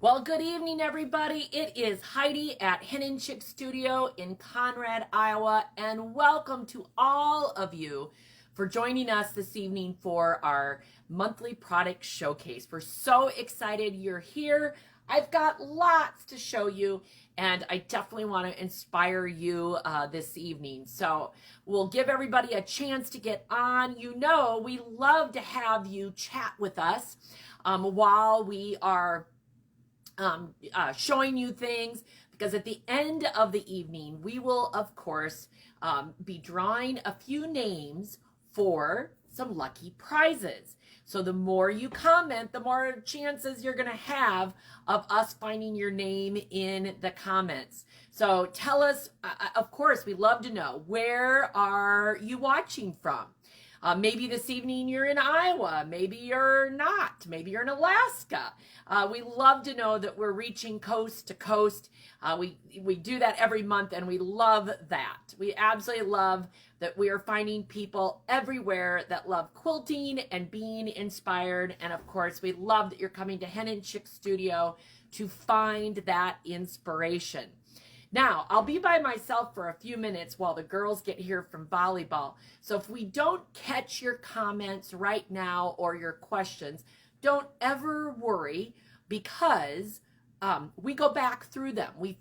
Well, good evening, everybody. It is Heidi at Hen Chicks Studio in Conrad, Iowa, and welcome to all of you for joining us this evening for our monthly product showcase. We're so excited you're here. I've got lots to show you, and I definitely want to inspire you this evening. So we'll give everybody a chance to get on. You know, we love to have you chat with us while we are showing you things, because at the end of the evening, we will, of course, be drawing a few names for some lucky prizes. So the more you comment, the more chances you're going to have of us finding your name in the comments. So tell us, of course, we'd love to know, where are you watching from? Maybe this evening you're in Iowa, maybe you're not, maybe you're in Alaska. We love to know that we're reaching coast to coast. We do that every month, and we love that. We absolutely love that we are finding people everywhere that love quilting and being inspired. And of course, we love that you're coming to Hen Chicks Studio to find that inspiration. Now, I'll be by myself for a few minutes while the girls get here from volleyball. So if we don't catch your comments right now or your questions, don't ever worry, because we go back through them. We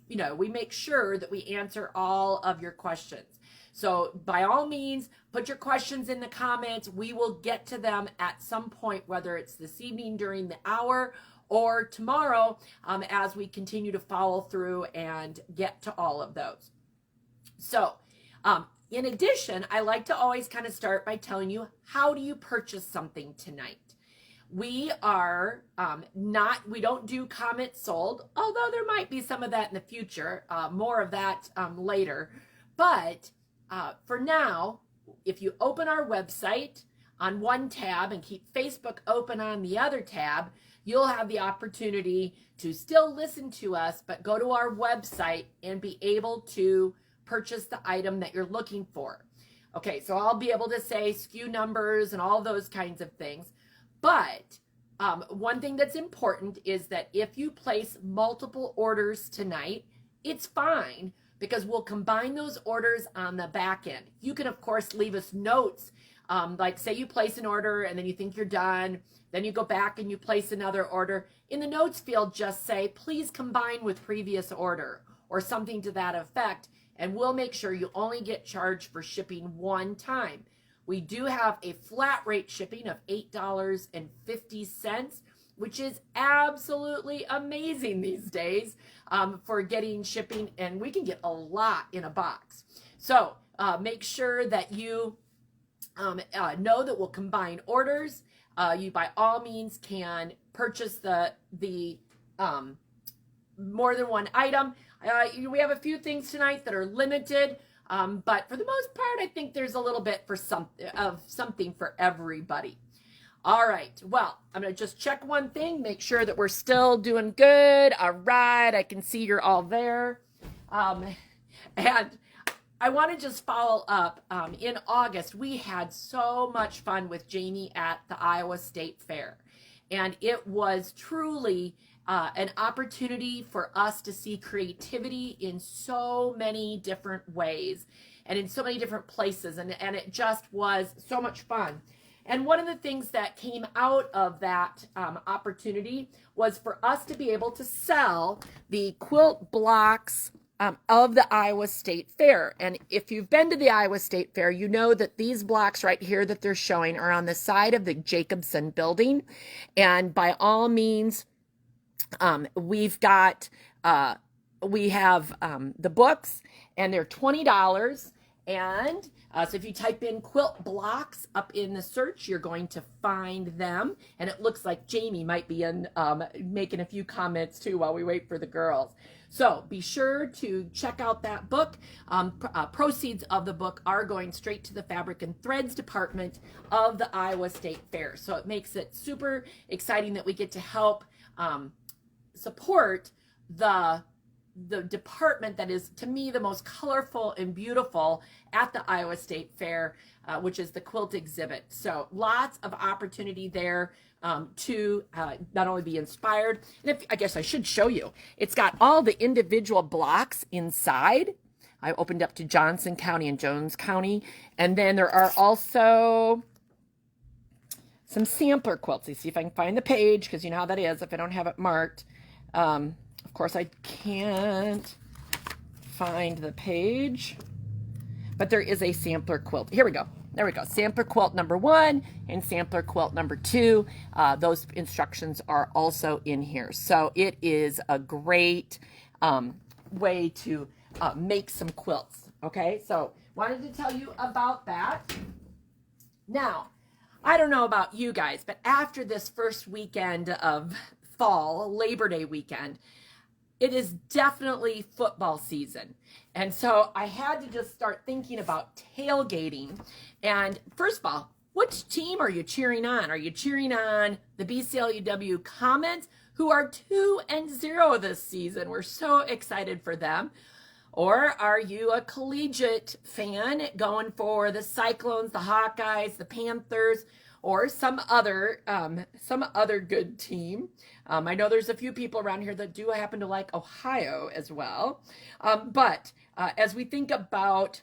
make sure that we answer all of your questions. So by all means, put your questions in the comments. We will get to them at some point, whether it's this evening during the hour or tomorrow, as we continue to follow through and get to all of those. So in addition, I like to always kind of start by telling you, how do you purchase something tonight? We are we don't do comments sold, although there might be some of that in the future, more of that later. But for now, if you open our website on one tab and keep Facebook open on the other tab, you'll have the opportunity to still listen to us, but go to our website and be able to purchase the item that you're looking for. Okay, so I'll be able to say SKU numbers and all those kinds of things. But one thing that's important is that if you place multiple orders tonight, it's fine, because we'll combine those orders on the back end. You can, of course, leave us notes. Like, say you place an order and then you think you're done, then you go back and you place another order. In the notes field, just say, please combine with previous order, or something to that effect, and we'll make sure you only get charged for shipping one time. We do have a flat rate shipping of $8.50, which is absolutely amazing these days for getting shipping, and we can get a lot in a box. So make sure that you know that we'll combine orders. You by all means can purchase the more than one item. We have a few things tonight that are limited, but for the most part, I think there's a little bit for something for everybody. All right, well, I'm going to just check one thing, make sure that we're still doing good. All right, I can see you're all there. And I want to just follow up. In August, we had so much fun with Jamie at the Iowa State Fair. And it was truly an opportunity for us to see creativity in so many different ways and in so many different places. And it just was so much fun. And one of the things that came out of that opportunity was for us to be able to sell the quilt blocks of the Iowa State Fair. And if you've been to the Iowa State Fair, you know that these blocks right here that they're showing are on the side of the Jacobson building. And by all means, we have the books, and they're $20. And so if you type in quilt blocks up in the search, you're going to find them. And it looks like Jamie might be making a few comments too while we wait for the girls. So be sure to check out that book. Proceeds of the book are going straight to the Fabric and Threads department of the Iowa State Fair. So it makes it super exciting that we get to help support the the department that is, to me, the most colorful and beautiful at the Iowa State Fair, which is the quilt exhibit. So lots of opportunity there to not only be inspired, and I guess I should show you. It's got all the individual blocks inside. I opened up to Johnson County and Jones County, and then there are also some sampler quilts. Let's see if I can find the page, because you know how that is if I don't have it marked. Of course, I can't find the page, but there is a sampler quilt. Here we go. There we go. Sampler quilt number 1 and sampler quilt number 2. Those instructions are also in here. So it is a great way to make some quilts. Okay, so wanted to tell you about that. Now, I don't know about you guys, but after this first weekend of fall, Labor Day weekend, it is definitely football season. And so I had to just start thinking about tailgating. And first of all, which team are you cheering on? Are you cheering on the BCLUW Comets, who are 2-0 this season? We're so excited for them. Or are you a collegiate fan going for the Cyclones, the Hawkeyes, the Panthers, or some other good team? I know there's a few people around here that do happen to like Ohio as well. But as we think about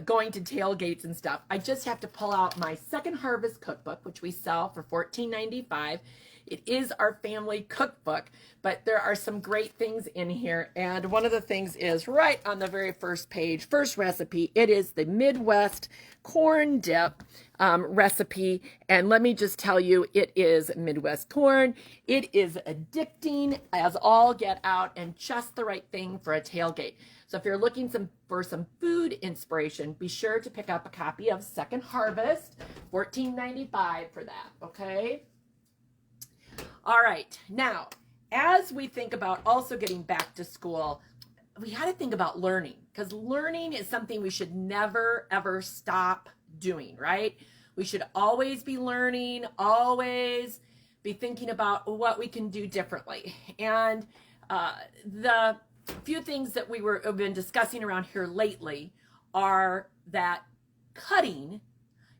going to tailgates and stuff, I just have to pull out my Second Harvest cookbook, which we sell for $14.95. It is our family cookbook, but there are some great things in here. And one of the things is right on the very first page, first recipe. It is the Midwest corn dip recipe. And let me just tell you, it is Midwest corn. It is addicting as all get out and just the right thing for a tailgate. So if you're looking for some food inspiration, be sure to pick up a copy of Second Harvest, $14.95 for that, okay? All right, now, as we think about also getting back to school, we got to think about learning, because learning is something we should never, ever stop doing, right? We should always be learning, always be thinking about what we can do differently. And the few things that have been discussing around here lately are that cutting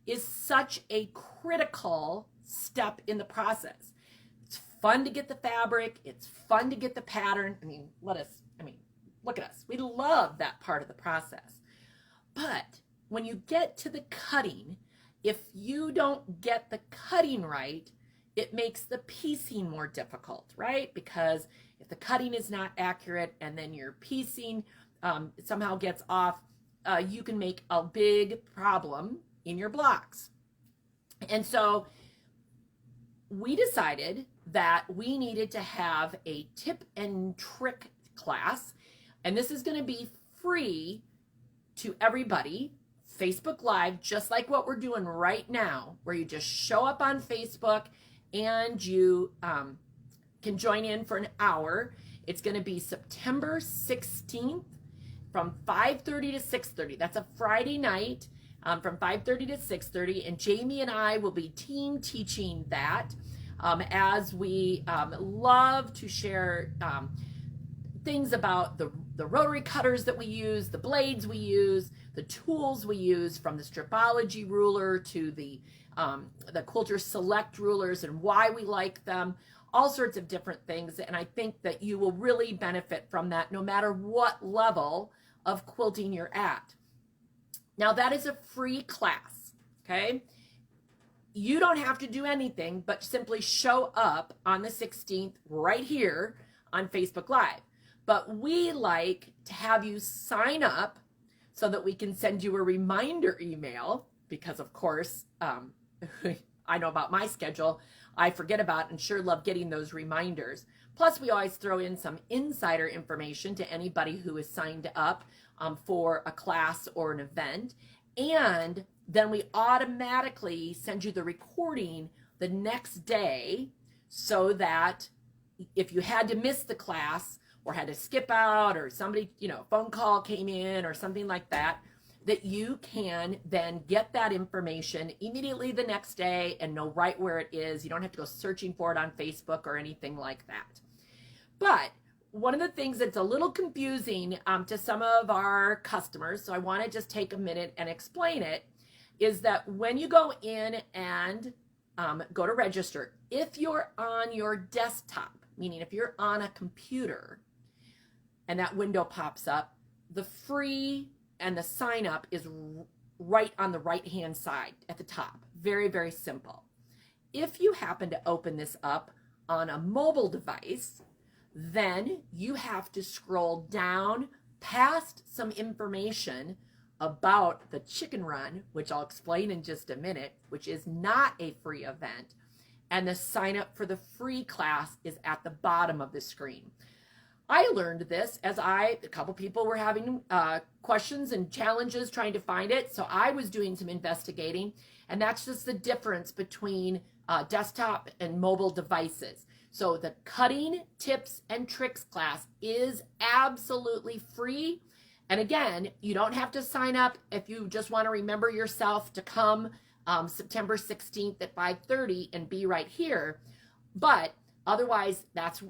is such a critical step in the process. It's fun to get the fabric. It's fun to get the pattern. Look at us. We love that part of the process. But when you get to the cutting, if you don't get the cutting right, it makes the piecing more difficult, right? Because if the cutting is not accurate and then your piecing somehow gets off, you can make a big problem in your blocks. And so we decided that we needed to have a tip and trick class, and this is going to be free to everybody, Facebook Live, just like what we're doing right now, where you just show up on Facebook and you can join in for an hour. It's going to be September 16th from 5:30 to 6:30. That's a Friday night from 5:30 to 6:30, and Jamie and I will be team teaching that as we love to share things about the rotary cutters that we use, the blades we use, the tools we use, from the Stripology ruler to the Quilter Select rulers and why we like them, all sorts of different things. And I think that you will really benefit from that no matter what level of quilting you're at. Now, that is a free class, okay? You don't have to do anything but simply show up on the 16th right here on Facebook Live. But we like to have you sign up so that we can send you a reminder email, because of course, I know about my schedule. I forget about and sure love getting those reminders. Plus, we always throw in some insider information to anybody who is signed up for a class or an event. And then we automatically send you the recording the next day, so that if you had to miss the class or had to skip out, or somebody, phone call came in or something like that, that you can then get that information immediately the next day and know right where it is. You don't have to go searching for it on Facebook or anything like that. But one of the things that's a little confusing to some of our customers, so I want to just take a minute and explain it, is that when you go in and go to register, if you're on your desktop, meaning if you're on a computer and that window pops up, the free and the sign up is right on the right hand side at the top. Very, very simple. If you happen to open this up on a mobile device, then you have to scroll down past some information about the chicken run, which I'll explain in just a minute, which is not a free event. And the sign up for the free class is at the bottom of the screen. I learned this as a couple people were having questions and challenges trying to find it. So I was doing some investigating, and that's just the difference between desktop and mobile devices. So the cutting tips and tricks class is absolutely free. And again, you don't have to sign up if you just want to remember yourself to come September 16th at 5:30 and be right here. But otherwise, that's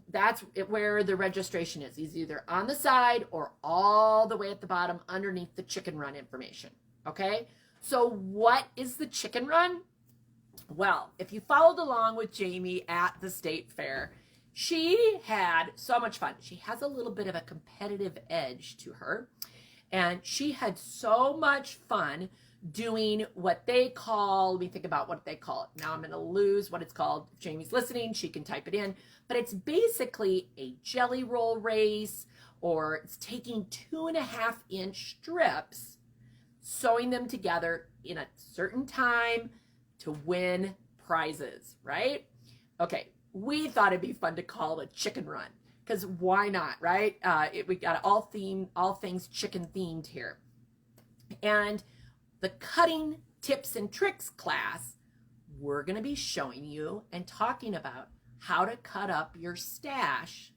where the registration is. It's either on the side or all the way at the bottom underneath the chicken run information. Okay? So what is the chicken run? Well, if you followed along with Jamie at the state fair, she had so much fun. She has a little bit of a competitive edge to her, and she had so much fun doing what they call, let me think about what they call it. Now I'm going to lose what it's called. If Jamie's listening, she can type it in, but it's basically a jelly roll race, or it's taking 2.5-inch strips, sewing them together in a certain time to win prizes, right? Okay, we thought it'd be fun to call it a chicken run, because why not, right? We got all things chicken themed here. And the cutting tips and tricks class, we're going to be showing you and talking about how to cut up your stash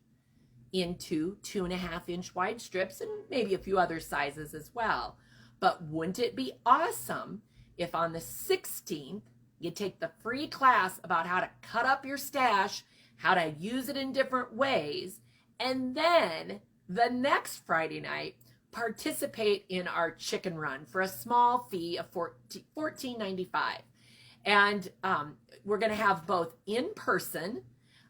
into 2.5-inch wide strips and maybe a few other sizes as well. But wouldn't it be awesome if on the 16th, you take the free class about how to cut up your stash, how to use it in different ways, and then the next Friday night, participate in our chicken run for a small fee of $14.95. And we're going to have both in person.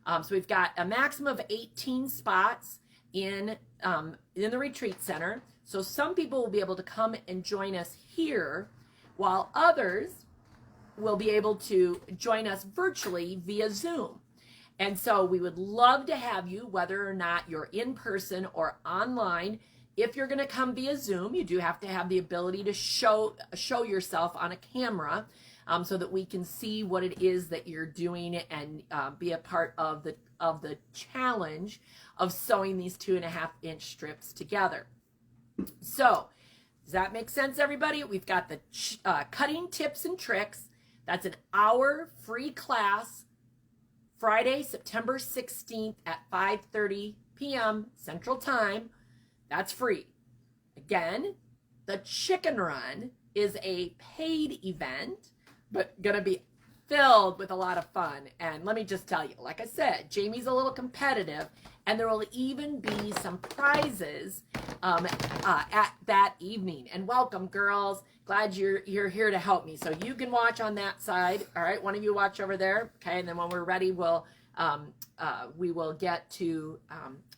So we've got a maximum of 18 spots in the retreat center. So some people will be able to come and join us here, while others will be able to join us virtually via Zoom. And so we would love to have you, whether or not you're in person or online. If you're going to come via Zoom, you do have to have the ability to show yourself on a camera so that we can see what it is that you're doing and be a part of the challenge of sewing these 2.5-inch strips together. So does that make sense, everybody? We've got the cutting tips and tricks. That's an hour free class, Friday, September 16th at 5:30 p.m. Central Time. That's free. Again, the chicken run is a paid event, but going to be filled with a lot of fun. And let me just tell you, like I said, Jamie's a little competitive, and there will even be some prizes at that evening. And welcome, girls. Glad you're here to help me. So you can watch on that side. All right, one of you watch over there. Okay, and then when we're ready, we will get to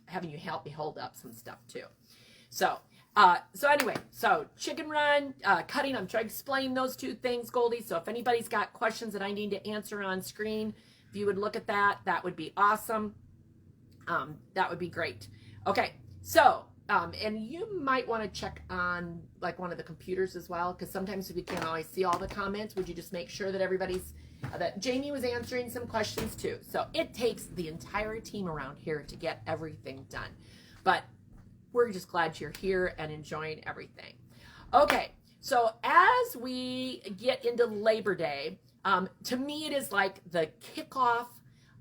having you help me hold up some stuff too. So anyway, so chicken run, cutting, I'm trying to explain those two things, Goldie. So if anybody's got questions that I need to answer on screen, if you would look at that, that would be awesome. That would be great. Okay, so, and you might want to check on like one of the computers as well, because sometimes we can't always see all the comments. Would you just make sure that everybody's, that Jamie was answering some questions too. So it takes the entire team around here to get everything done. But we're just glad you're here and enjoying everything. Okay, so as we get into Labor Day, to me it is like the kickoff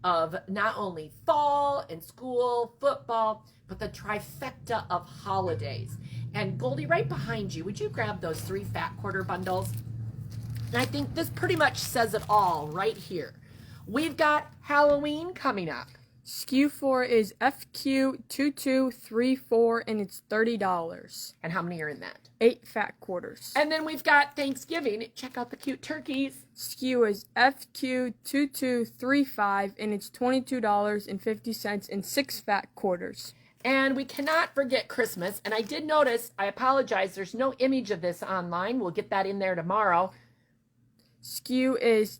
of not only fall and school, football, but the trifecta of holidays. And Goldie, right behind you, would you grab those 3 fat quarter bundles? And I think this pretty much says it all right here. We've got Halloween coming up. SKU 4 is FQ2234 and it's $30. And how many are in that? 8 fat quarters. And then we've got Thanksgiving. Check out the cute turkeys. SKU is FQ2235 and it's $22.50 and 6 fat quarters. And we cannot forget Christmas. And I did notice, I apologize, there's no image of this online. We'll get that in there tomorrow. SKU is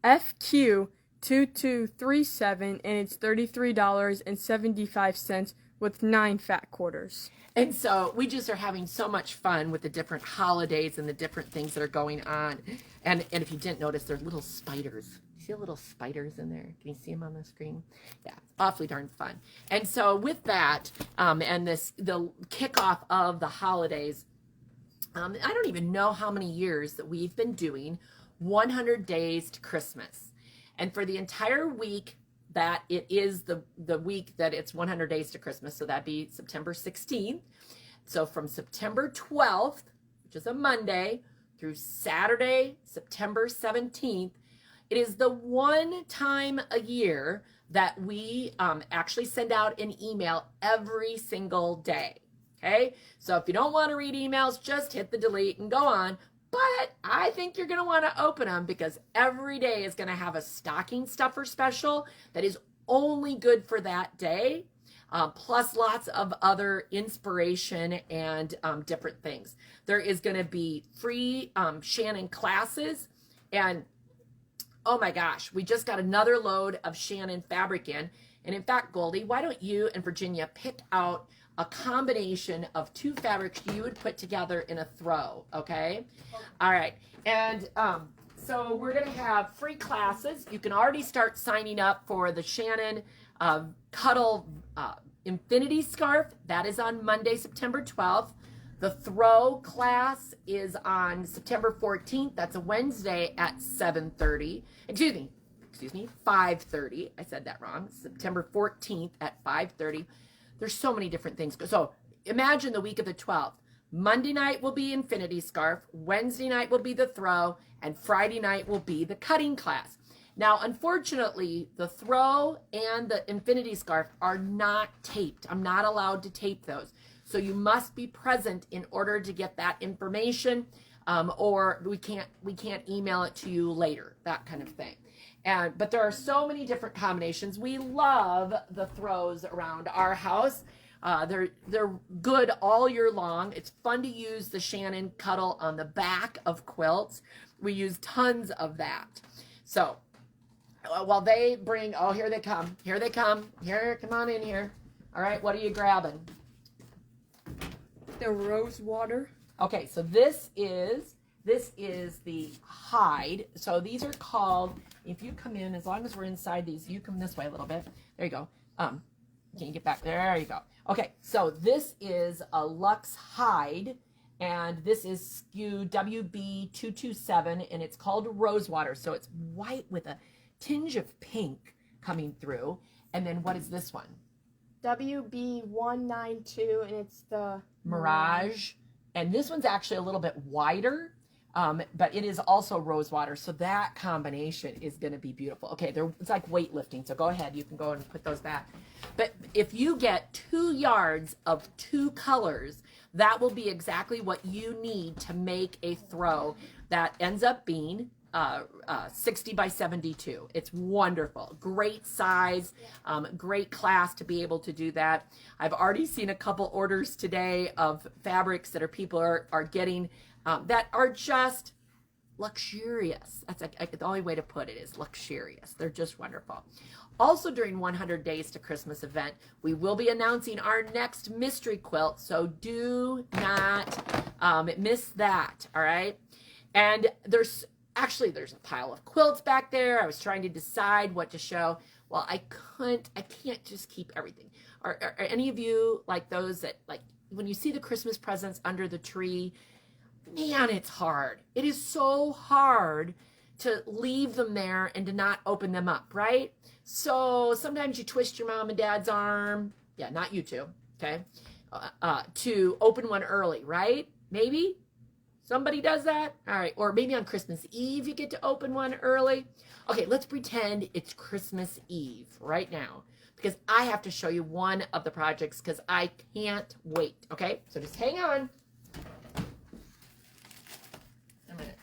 FQ2237 and it's $33.75 with 9 fat quarters. And so we just are having so much fun with the different holidays and the different things that are going on. And if you didn't notice, there's little spiders. See the little spiders in there? Can you see them on the screen? Yeah, awfully darn fun. And so with that, and the kickoff of the holidays, I don't even know how many years that we've been doing 100 Days to Christmas. And for the entire week that it is the week that it's 100 Days to Christmas, so that'd be September 16th. So from September 12th, which is a Monday, through Saturday, September 17th, it is the one time a year that we actually send out an email every single day. Okay, so if you don't want to read emails, just hit the delete and go on. But I think you're going to want to open them because every day is going to have a stocking stuffer special that is only good for that day, plus lots of other inspiration and different things. There is going to be free Shannon classes. And oh my gosh, we just got another load of Shannon fabric in. And in fact, Goldie, why don't you and Virginia pick out a combination of 2 fabrics you would put together in a throw, okay? All right, and so we're gonna have free classes. You can already start signing up for the Shannon Cuddle Infinity Scarf. That is on Monday, September 12th. The throw class is on September 14th. That's a Wednesday at 7:30. Excuse me, 5:30. I said that wrong. September 14th at 5:30. There's so many different things. So imagine the week of the 12th. Monday night will be Infinity Scarf. Wednesday night will be the throw. And Friday night will be the cutting class. Now, unfortunately, the throw and the Infinity Scarf are not taped. I'm not allowed to tape those. So you must be present in order to get that information, or we can't email it to you later, that kind of thing. But there are so many different combinations. We love the throws around our house. They're good all year long. It's fun to use the Shannon Cuddle on the back of quilts. We use tons of that. So while they bring, oh, here they come. Here they come. Here, come on in here. All right, what are you grabbing? The rose water. Okay, so this is the hide. So these are called, if you come in, as long as we're inside these, you come this way a little bit. There you go. Can you get back? There you go. Okay, so this is a Luxe hide, and this is SKU WB227, and it's called Rosewater. So it's white with a tinge of pink coming through. And then what is this one? WB192, and it's the Mirage. And this one's actually a little bit wider, but it is also Rosewater. So that combination is going to be beautiful. Okay, it's like weightlifting. So go ahead. You can go and put those back. But if you get 2 yards of 2 colors, that will be exactly what you need to make a throw that ends up being 60 by 72. It's wonderful. Great size, great class to be able to do that. I've already seen a couple orders today of fabrics that people are getting that are just luxurious. That's the only way to put it is luxurious. They're just wonderful. Also during 100 Days to Christmas event, we will be announcing our next mystery quilt, so do not miss that, all right? And there's a pile of quilts back there. I was trying to decide what to show. Well, I can't just keep everything. Are any of you like those that, like, when you see the Christmas presents under the tree, man, it's hard. It is so hard to leave them there and to not open them up, right? So sometimes you twist your mom and dad's arm. Yeah, not you two, okay? To open one early, right? Maybe? Somebody does that? All right. Or maybe on Christmas Eve you get to open one early. Okay, let's pretend it's Christmas Eve right now because I have to show you one of the projects because I can't wait. Okay, so just hang on.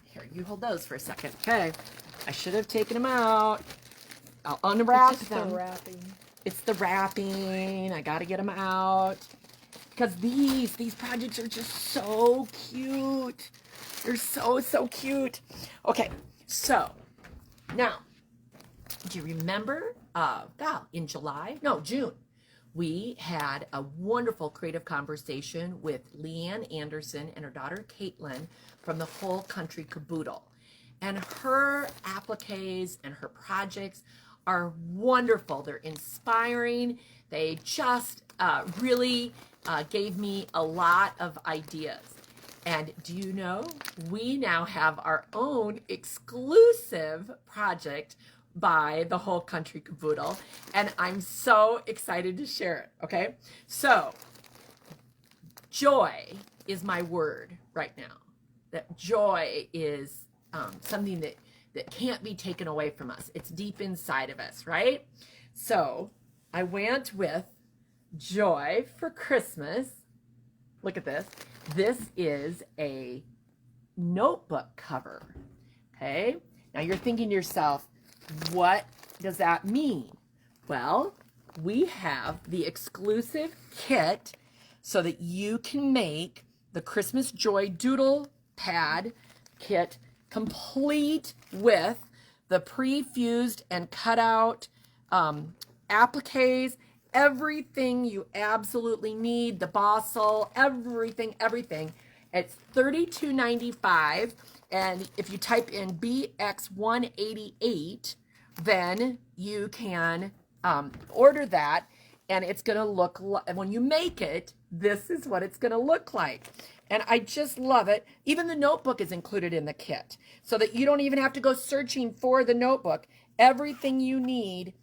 Here, you hold those for a second. Okay, I should have taken them out. I'll unwrap them. The wrapping. It's the wrapping. I got to get them out. Because these projects are just so cute. They're so cute. Okay, so now, do you remember, in June, we had a wonderful creative conversation with Leanne Anderson and her daughter Caitlin from the Whole Country Caboodle. And her appliques and her projects are wonderful. They're inspiring. They just really gave me a lot of ideas. And do you know, we now have our own exclusive project by the Whole Country Caboodle, and I'm so excited to share it, okay? So, joy is my word right now. That joy is something that can't be taken away from us. It's deep inside of us, right? So, I went with Joy for Christmas. Look at this. This is a notebook cover, okay? Now you're thinking to yourself, what does that mean? Well, we have the exclusive kit so that you can make the Christmas Joy Doodle Pad kit complete with the pre-fused and cut out appliques, everything you absolutely need, the Bossel, everything. It's $32.95, and if you type in BX188, then you can order that, and it's going to look, when you make it, this is what it's going to look like. And I just love it. Even the notebook is included in the kit, so that you don't even have to go searching for the notebook. Everything you need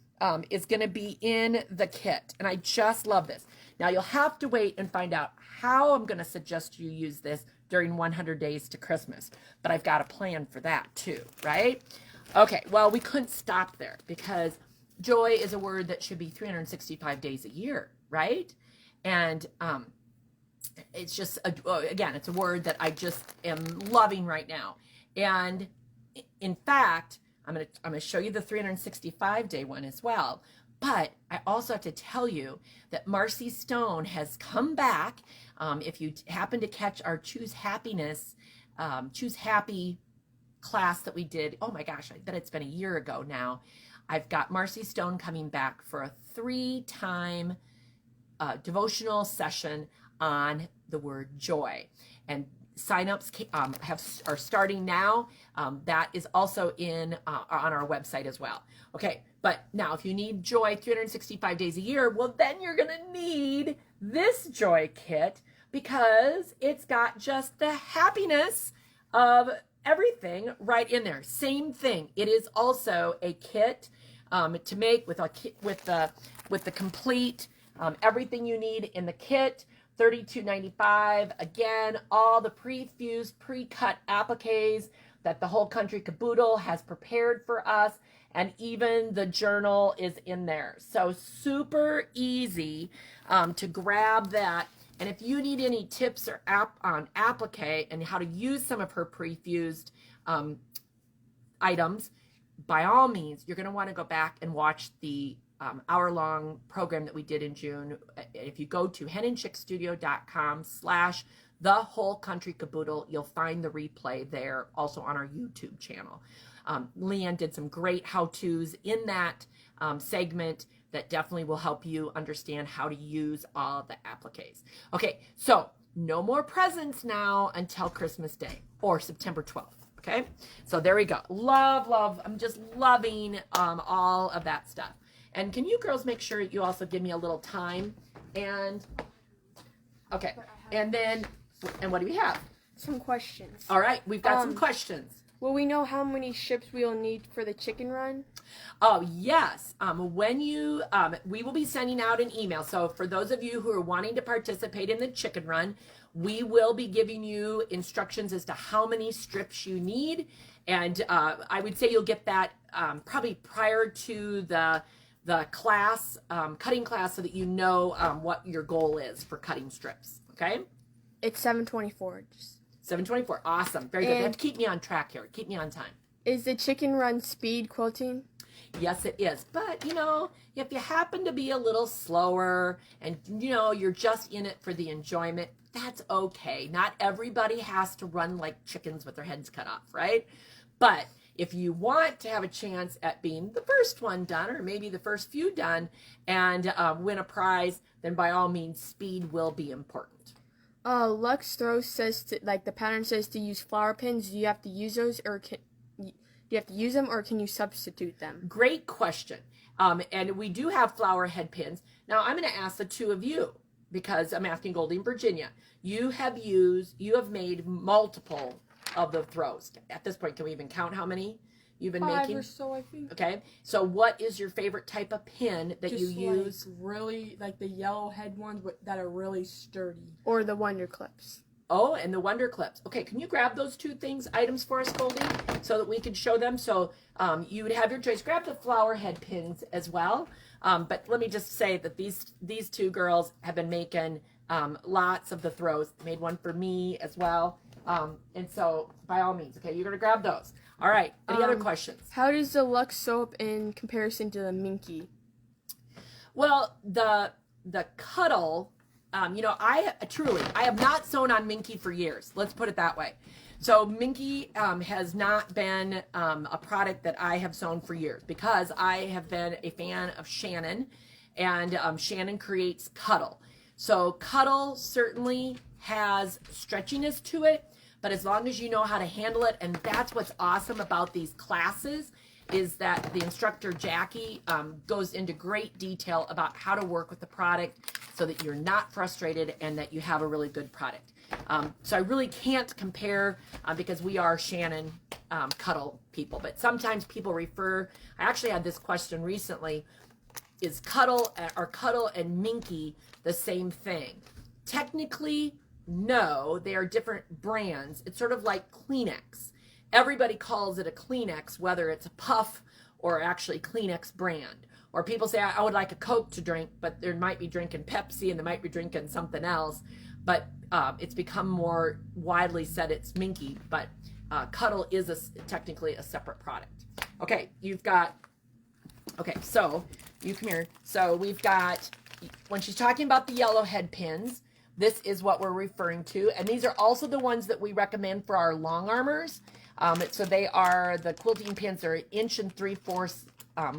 is going to be in the kit. And I just love this. Now you'll have to wait and find out how I'm going to suggest you use this during 100 days to Christmas. But I've got a plan for that too, right? Okay, well, we couldn't stop there because joy is a word that should be 365 days a year, right? And it's just, again, it's a word that I just am loving right now. And in fact, I'm gonna show you the 365-day one as well. But I also have to tell you that Marcy Stone has come back. If you happen to catch our Choose Happiness, Choose Happy class that we did, oh my gosh, I bet it's been a year ago now. I've got Marcy Stone coming back for a 3-time devotional session on the word joy. And signups are starting now. That is also on our website as well. Okay, but now if you need joy 365 days a year, well, then you're going to need this joy kit because it's got just the happiness of everything right in there. Same thing. It is also a kit to make with the complete everything you need in the kit. $32.95. Again, all the pre-fused, pre-cut appliques that the Whole Country Caboodle has prepared for us, and even the journal is in there. So super easy to grab that. And if you need any tips or on applique and how to use some of her pre-fused items, by all means, you're going to want to go back and watch the hour-long program that we did in June. If you go to henandchickstudio.com/The Whole Country Caboodle, you'll find the replay there, also on our YouTube channel. Leanne did some great how-tos in that segment that definitely will help you understand how to use all the appliques. Okay, so no more presents now until Christmas Day or September 12th. Okay, so there we go. Love. I'm just loving all of that stuff. And can you girls make sure you also give me a little time? And, okay, and what do we have? Some questions. All right, we've got some questions. Will we know how many ships we'll need for the chicken run? Oh, yes. We will be sending out an email. So for those of you who are wanting to participate in the chicken run, We will be giving you instructions as to how many strips you need. And I would say you'll get that probably prior to the class, cutting class, so that you know what your goal is for cutting strips. Okay? It's 7:24. 7:24. Awesome. Very good. You have to keep me on track here. Keep me on time. Is the chicken run speed quilting? Yes, it is. But, you know, if you happen to be a little slower and, you know, you're just in it for the enjoyment, that's okay. Not everybody has to run like chickens with their heads cut off, right? But if you want to have a chance at being the first one done, or maybe the first few done, and win a prize, then by all means, speed will be important. Lux Throw says the pattern says to use flower pins. Do you have to use those, or do you have to use them, or can you substitute them? Great question. And we do have flower head pins. Now I'm going to ask the two of you, because I'm asking Goldie and Virginia. You have made multiple of the throws. At this point, can we even count how many you've been 5 making? or so, I think. Okay. So what is your favorite type of pin that you use? Really, like the yellow head ones that are really sturdy. Or the Wonder Clips. Oh, and the Wonder Clips. Okay, can you grab those two items for us, Goldie, so that we can show them? So you would have your choice. Grab the flower head pins as well. But let me just say that these two girls have been making lots of the throws. Made one for me as well. And so, by all means, okay, you're going to grab those. All right, any other questions? How does the Lux sew up in comparison to the Minky? Well, the Cuddle, you know, I have not sewn on Minky for years. Let's put it that way. So Minky has not been a product that I have sewn for years, because I have been a fan of Shannon, and Shannon creates Cuddle. So Cuddle certainly has stretchiness to it, but as long as you know how to handle it, and that's what's awesome about these classes, is that the instructor, Jackie, goes into great detail about how to work with the product so that you're not frustrated and that you have a really good product. So I really can't compare because we are Shannon Cuddle people, but sometimes people refer, I actually had this question recently, is Cuddle and Minky the same thing? Technically, no, they are different brands. It's sort of like Kleenex. Everybody calls it a Kleenex, whether it's a puff or actually Kleenex brand. Or people say, I would like a Coke to drink, but they might be drinking Pepsi and they might be drinking something else. But it's become more widely said it's Minky, but Cuddle is technically a separate product. Okay, so you come here. So we've got, when she's talking about the yellow head pins, this is what we're referring to. And these are also the ones that we recommend for our long armors. So they are the quilting pins are 1 3/4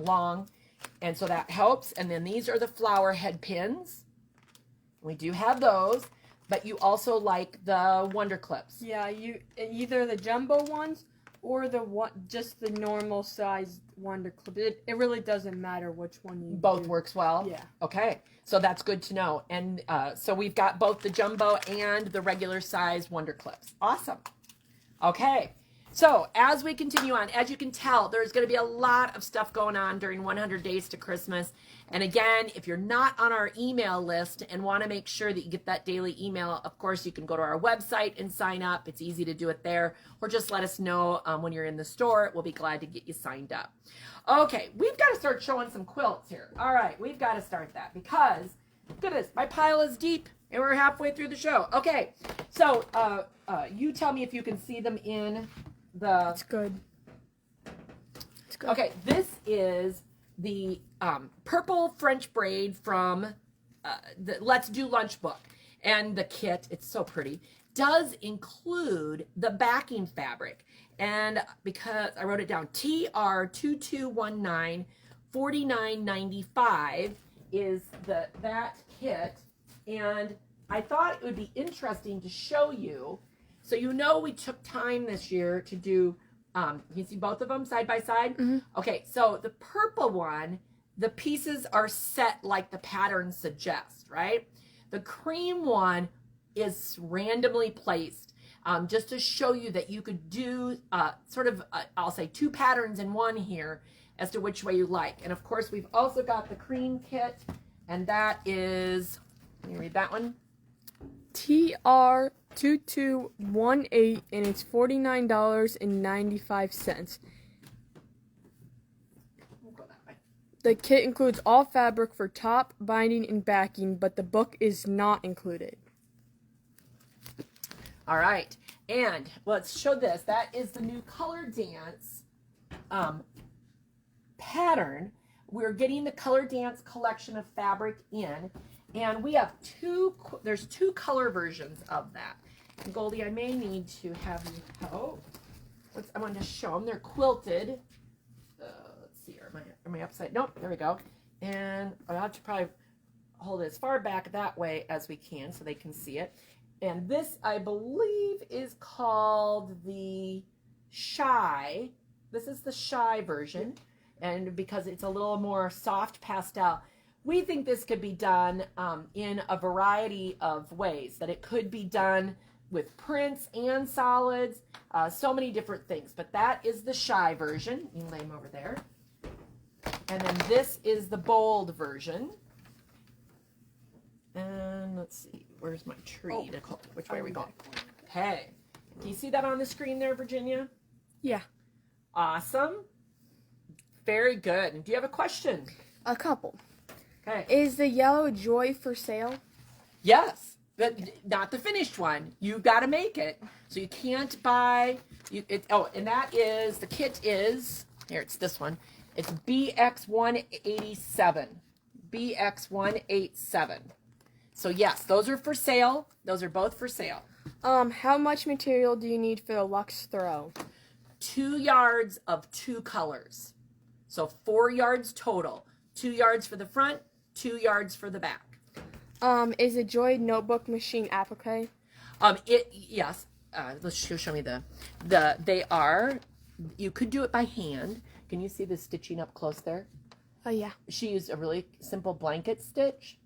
long. And so that helps. And then these are the flower head pins. We do have those. But you also like the Wonder Clips. Yeah, either the jumbo ones or just the normal size Wonder Clip. It really doesn't matter which one you Both do. works well? Yeah. Okay, so that's good to know. And so we've got both the jumbo and the regular size Wonder Clips. Awesome. Okay, so as we continue on, as you can tell, there's going to be a lot of stuff going on during 100 Days to Christmas. And again, if you're not on our email list and want to make sure that you get that daily email, of course, you can go to our website and sign up. It's easy to do it there. Or just let us know when you're in the store. We'll be glad to get you signed up. Okay, we've got to start showing some quilts here. All right, we've got to start that because, goodness, my pile is deep and we're halfway through the show. Okay, so you tell me if you can see them in the... That's good. That's good. Okay, this is the purple French braid from the Let's Do Lunch book. And the kit, it's so pretty, does include the backing fabric. And because I wrote it down, TR2219 $49.95 is that kit. And I thought it would be interesting to show you. So you know we took time this year to do, you see both of them side by side? Mm-hmm. Okay, so the purple one, the pieces are set like the pattern suggests, right? The cream one is randomly placed just to show you that you could do I'll say 2 patterns in one here as to which way you like. And of course, we've also got the cream kit, and that is, let me read that one. TR2218 and it's $49.95. We'll go that way. The kit includes all fabric for top, binding, and backing, but the book is not included. All right, and let's show this. That is the new Color Dance pattern. We're getting the Color Dance collection of fabric in, and we have there's two color versions of that. And Goldie, I may need to have you help. I want to show them. They're quilted. Let's see, am I upside? Nope, there we go. And I'll have to probably hold it as far back that way as we can so they can see it. And this, I believe, is called the Shy. This is the Shy version. And because it's a little more soft pastel, we think this could be done in a variety of ways. That it could be done with prints and solids, so many different things. But that is the Shy version. You can lay them over there. And then this is the Bold version. And let's see, where's my tree? Which way are we going? Hey, can you see that on the screen there, Virginia? Yeah. Awesome. Very good. And do you have a question? A couple. Okay. Is the yellow Joy for sale? Yes, but not the finished one. You've got to make it. So you can't buy. And that is, the kit is, here, it's this one. It's BX187. BX187. So yes, those are for sale. Those are both for sale. How much material do you need for the Luxe Throw? 2 yards of 2 colors. So 4 yards total. 2 yards for the front, 2 yards for the back. Is a Joy notebook machine applique? Yes. Let's show me they are. You could do it by hand. Can you see the stitching up close there? Oh yeah. She used a really simple blanket stitch.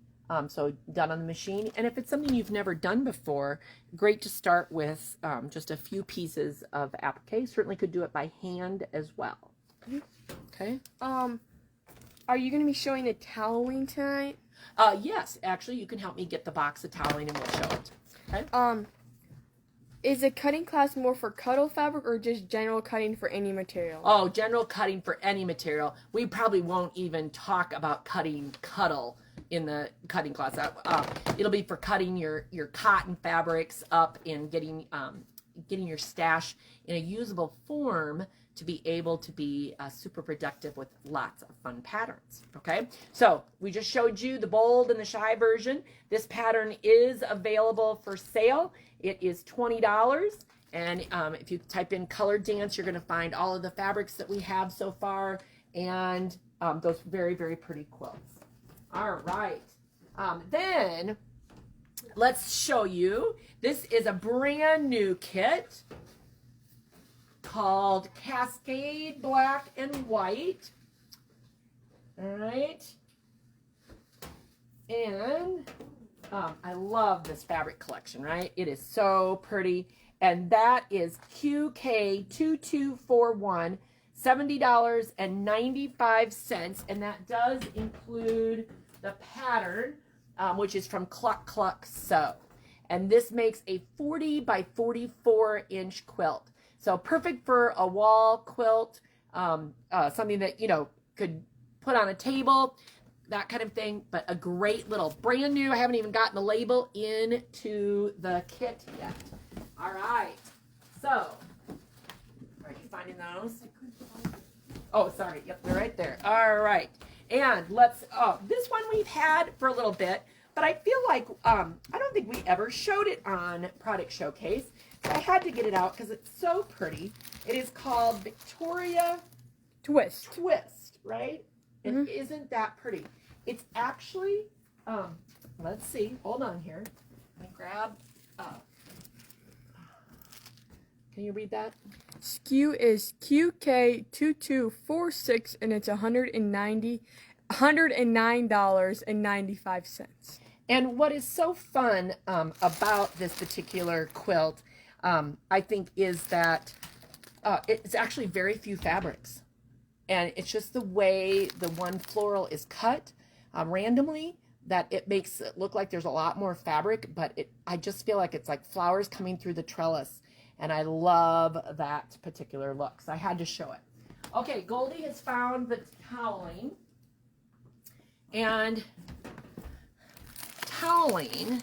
So done on the machine. And if it's something you've never done before, great to start with just a few pieces of applique. Certainly could do it by hand as well. Okay. Are you going to be showing the toweling tonight? Yes, actually, you can help me get the box of toweling and we'll show it. Okay. Is the cutting class more for cuddle fabric or just general cutting for any material? Oh, general cutting for any material. We probably won't even talk about cutting cuddle in the cutting class. It'll be for cutting your cotton fabrics up and getting your stash in a usable form to be able to be super productive with lots of fun patterns. Okay, so we just showed you the Bold and the Shy version. This pattern is available for sale. It is $20, and if you type in Color Dance, you're going to find all of the fabrics that we have so far and those very, very pretty quilts. All right, then let's show you. This is a brand new kit called Cascade Black and White. All right. And I love this fabric collection, right? It is so pretty. And that is QK2241, $70.95. And that does include the pattern, which is from Cluck Cluck Sew. And this makes a 40 by 44 inch quilt. So perfect for a wall quilt, something that, could put on a table, that kind of thing. But a great little brand new, I haven't even gotten the label into the kit yet. All right. So, are you finding those? Oh, sorry. Yep, they're right there. All right. And this one we've had for a little bit, but I feel like, I don't think we ever showed it on Product Showcase. So I had to get it out because it's so pretty. It is called Victoria Twist, right? And isn't that pretty? It's actually, let's see. Hold on here. Let me grab, can you read that? SKU is QK2246 and it's $109.95. And what is so fun about this particular quilt, I think, is that it's actually very few fabrics. And it's just the way the one floral is cut randomly. that it makes it look like there's a lot more fabric, but I just feel like it's like flowers coming through the trellis, and I love that particular look, so I had to show it. Okay, Goldie has found the toweling, and toweling,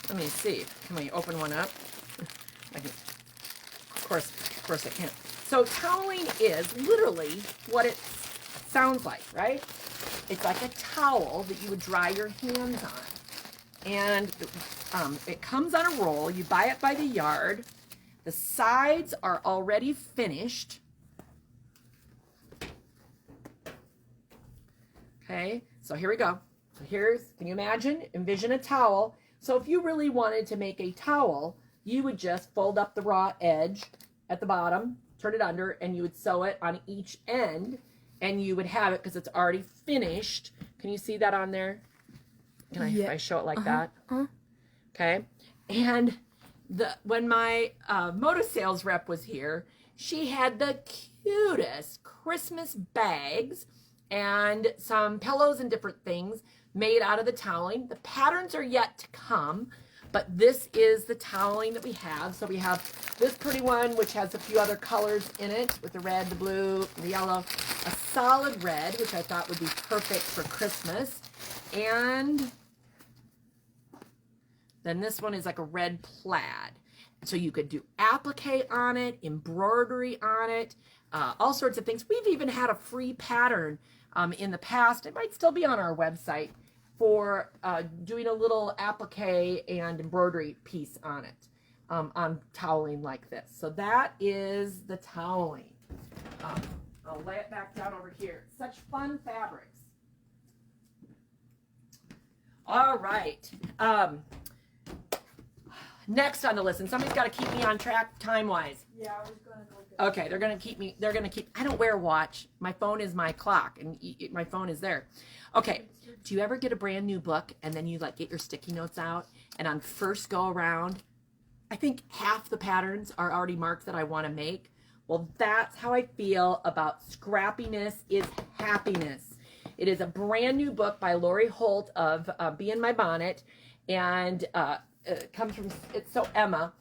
let me see, can we open one up? I can, of course I can't. So toweling is literally what it sounds like, right? It's like a towel that you would dry your hands on. And it comes on a roll. You buy it by the yard. The sides are already finished. Okay, so here we go. So can you envision a towel. So if you really wanted to make a towel, you would just fold up the raw edge at the bottom, turn it under, and you would sew it on each end, and you would have it because it's already finished. Can you see that on there? If I show it like that? Okay. And when my Moda sales rep was here, she had the cutest Christmas bags and some pillows and different things made out of the toweling. The patterns are yet to come, but this is the toweling that we have. So we have this pretty one, which has a few other colors in it with the red, the blue, the yellow, a solid red, which I thought would be perfect for Christmas. And then this one is like a red plaid. So you could do applique on it, embroidery on it, all sorts of things. We've even had a free pattern in the past. It might still be on our website for doing a little applique and embroidery piece on it, on toweling like this. So that is the toweling. I'll lay it back down over here. Such fun fabrics. All right. Next on the list, and somebody's got to keep me on track time-wise. Yeah, I was gonna go. Okay, they're gonna keep. I don't wear a watch. My phone is my clock, and my phone is there. Okay. Do you ever get a brand new book and then you like get your sticky notes out, and on first go around, I think half the patterns are already marked that I want to make? Well, that's how I feel about Scrappiness is Happiness. It is a brand new book by Lori Holt of Bee in My Bonnet, and it comes from It's So Emma.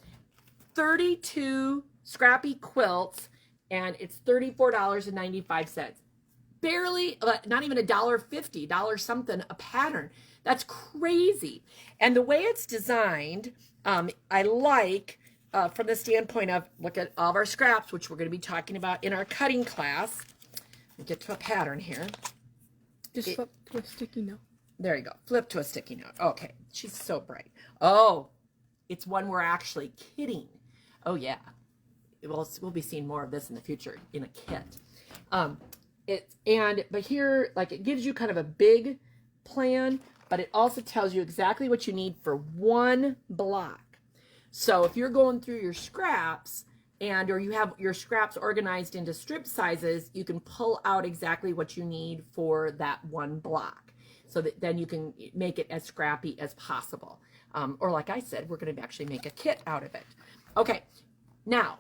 32 scrappy quilts, and it's $34.95. Barely, not even $1.50, $1 something a pattern. That's crazy. And the way it's designed, I like from the standpoint of, look at all of our scraps, which we're going to be talking about in our cutting class. Let me get to a pattern here. Just flip to a sticky note. There you go. Flip to a sticky note. Okay. She's so bright. Oh, it's one we're actually kitting. Oh, yeah. We'll be seeing more of this in the future in a kit. But here, like, it gives you kind of a big plan, but it also tells you exactly what you need for one block. So if you're going through your scraps or you have your scraps organized into strip sizes, you can pull out exactly what you need for that one block. So that then you can make it as scrappy as possible. Or like I said, we're going to actually make a kit out of it. Okay, now,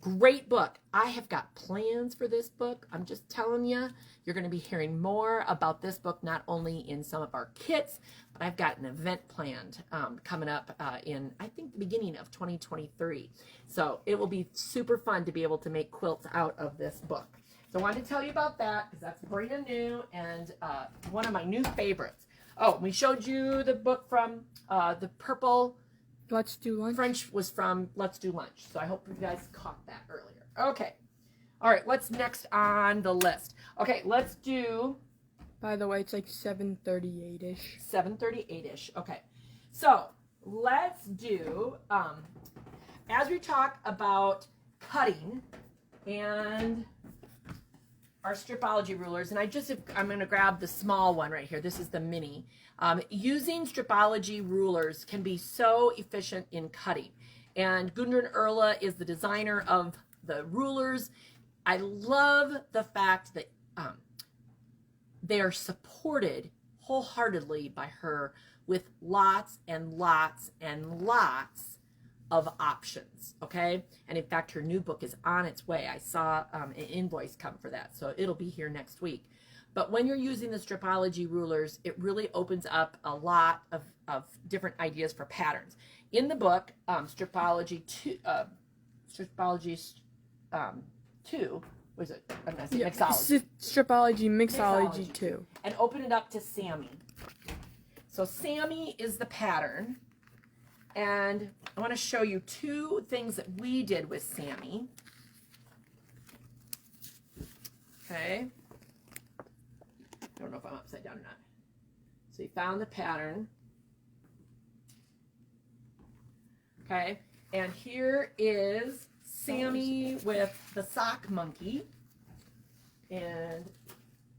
great book. I have got plans for this book. I'm just telling you, you're going to be hearing more about this book, not only in some of our kits, but I've got an event planned coming up in, I think, the beginning of 2023. So it will be super fun to be able to make quilts out of this book. So I wanted to tell you about that because that's brand new and one of my new favorites. Oh, we showed you the book from the purple. Let's Do Lunch. French was from Let's Do Lunch. So I hope you guys caught that earlier. Okay. All right. What's next on the list? Okay. Let's do. By the way, it's like 7:38-ish. 7:38-ish. Okay. So let's do, as we talk about cutting and our Stripology rulers, and I'm going to grab the small one right here. This is the mini. Using Stripology rulers can be so efficient in cutting. And Gudrun Erla is the designer of the rulers. I love the fact that they are supported wholeheartedly by her with lots and lots and lots of options, okay? And in fact, her new book is on its way. I saw an invoice come for that, so it'll be here next week. But when you're using the Stripology rulers, it really opens up a lot of different ideas for patterns. In the book, Stripology 2, was it? I'm gonna say Mixology. Stripology, Mixology 2. And open it up to Sammy. So Sammy is the pattern. And I want to show you two things that we did with Sammy. Okay. I don't know if I'm upside down or not. So you found the pattern. Okay. And here is Sammy with the sock monkey. And